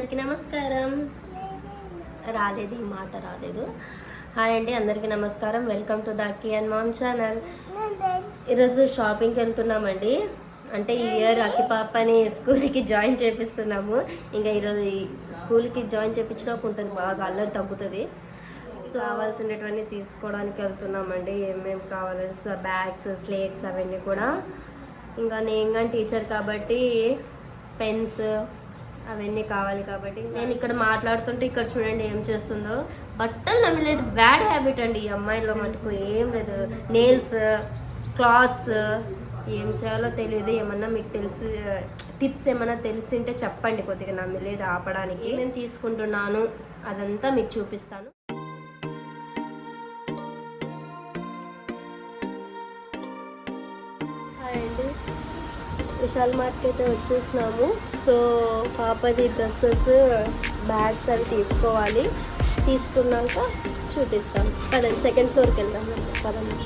అందరికీ నమస్కారం. రాలేదు, ఈ మాట రాలేదు. హాయ్ అండి, అందరికీ నమస్కారం. Welcome to the Akki and mom channel. ఈరోజు షాపింగ్కి వెళ్తున్నామండి. అంటే ఈ ఇయర్ అక్కి పాపని స్కూల్కి జాయిన్ చేపిస్తున్నాము. ఇంకా ఈరోజు స్కూల్కి జాయిన్ చేయించినాక ఉంటుంది, బాగా అల్లరి తగ్గుతుంది. సో కావాల్సినటువంటి తీసుకోవడానికి వెళ్తున్నామండి. ఏమేమి కావాలి, బ్యాగ్స్, స్లేట్స్ అవన్నీ కూడా. ఇంకా నేను కానీ టీచర్ కాబట్టి పెన్స్ అవన్నీ కావాలి కాబట్టి నేను ఇక్కడ మాట్లాడుతుంటే ఇక్కడ చూడండి ఏం చేస్తుందో. బట్టలు నమ్మలేదు, బ్యాడ్ హ్యాబిట్ అండి ఈ అమ్మాయిలో మటుకు. ఏం లేదు, నెయిల్స్, క్లాత్స్, ఏం చేయాలో తెలియదు. ఏమన్నా మీకు తెలిసి టిప్స్ ఏమన్నా తెలిసింటే చెప్పండి, కొద్దిగా నమ్మలేదు ఆపడానికి. నేను తీసుకుంటున్నాను అదంతా మీకు చూపిస్తాను. అండి, విశాల్ మార్ట్కి అయితే వచ్చేసినాము. సో పాపది డ్రెస్సెస్, బ్యాగ్స్ అవి తీసుకోవాలి. తీసుకున్నాక చూపిస్తాం. పదండి, సెకండ్ ఫ్లోర్కి వెళ్దాం. పదండి.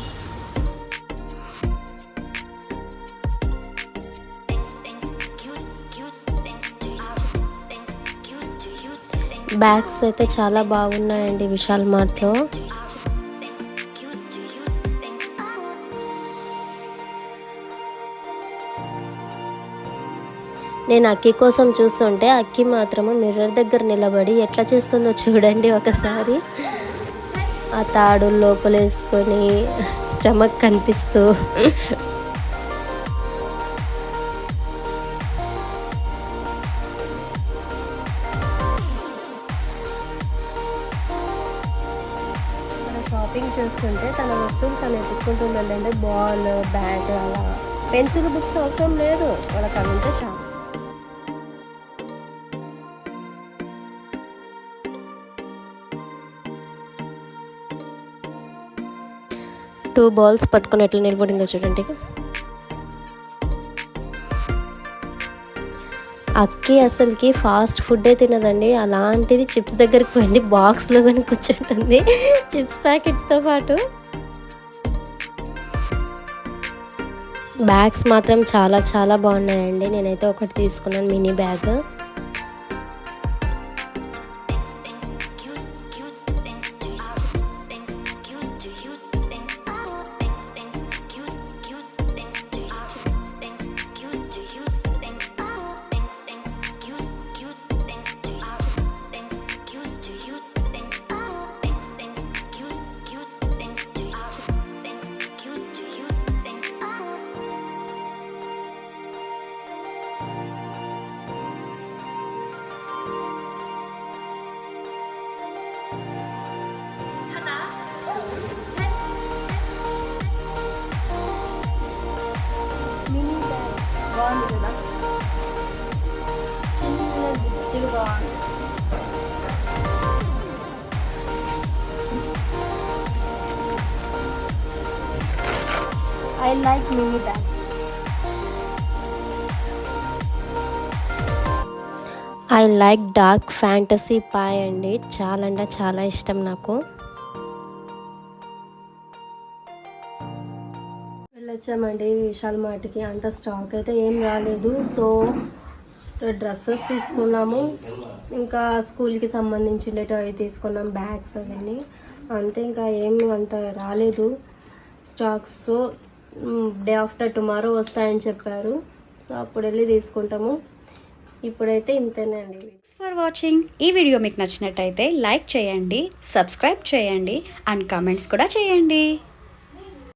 బ్యాగ్స్ అయితే చాలా బాగున్నాయండి విశాల్ మార్ట్లో. నేను అక్కి కోసం చూస్తుంటే అక్కి మాత్రము మిర్రర్ దగ్గర నిలబడి ఎట్లా చేస్తుందో చూడండి ఒకసారి. ఆ తాడు లోపలేసుకొని స్టమక్ కనిపిస్తూ షాపింగ్ చేస్తుంటే తన వస్తువులు తను ఎత్తుక్కుంటుందండి. బాల్, బ్యాగ్, అలా పెన్సిల్, బుక్స్ అవసరం లేదు వాళ్ళకి, అవింటే చాలు. 2 బాల్స్ పట్టుకొని ఎట్లా నిలబడిందో చూడండి. అక్కి అసలుకి ఫాస్ట్ ఫుడ్డే తినదండి. అలాంటిది చిప్స్ దగ్గరికి పోయింది, బాక్స్లో కానీ కూర్చుంటుంది చిప్స్ ప్యాకెట్స్తో పాటు. బ్యాగ్స్ మాత్రం చాలా చాలా బాగున్నాయండి. నేనైతే ఒకటి తీసుకున్నాను, మినీ బ్యాగ్. బాగుంది కదా, చిన్న బిచ్చులు బాగుంది. I like mini bag. I like dark fantasy pie అండి. చాలా అంటే చాలా ఇష్టం నాకు. వెళ్ళొచ్చామండి విశాల్ మార్ట్కి. అంత స్టాక్ అయితే ఏం రాలేదు. సో డ్రెస్సెస్ తీసుకున్నాము, ఇంకా స్కూల్కి సంబంధించినవి అవి తీసుకున్నాం, బ్యాగ్స్ అవన్నీ అంతే. ఇంకా ఏం అంత రాలేదు stocks. So day after tomorrow వస్తాయని చెప్పారు. సో అప్పుడు వెళ్ళి తీసుకుంటాము. ఇప్పుడైతే ఇంతేనండి. Thanks for watching. ఈ వీడియో మీకు నచ్చినట్టయితే లైక్ చేయండి, సబ్స్క్రైబ్ చేయండి అండ్ కామెంట్స్ కూడా చేయండి.